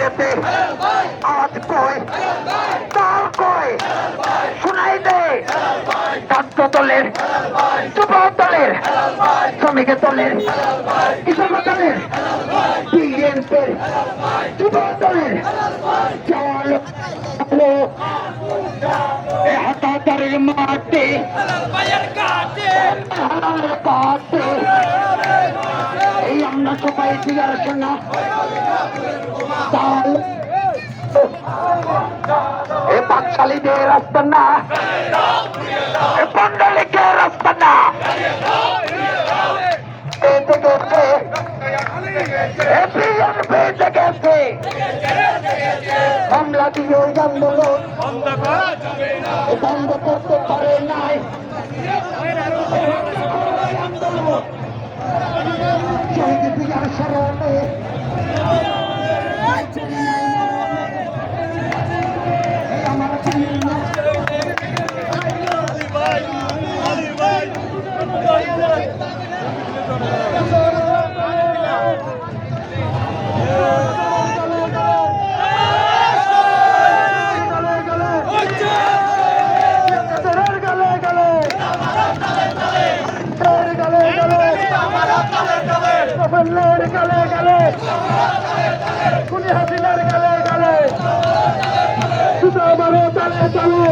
বাইরেতে আজ কই কাল কই শোনাই দে ছাত্র দলের যুব দলের শ্রমিক দলের কৃষক দলের বিএনপির যুব দলের হাতাতারের মাঠে এই আমরা সবাই দিয়ার সঙ্গে এ বাকশালীদের রাস্তা না, এ পন্ডলিকের রাস্তা না, হামলা দিয়ে ওই আন্দোলন বন্ধ করতে পারে নাই। শহীদ বিয়ার স্মরণে গালে গালে খুনি হাসিনার গালে গালে শুধু আমারও চালে চলে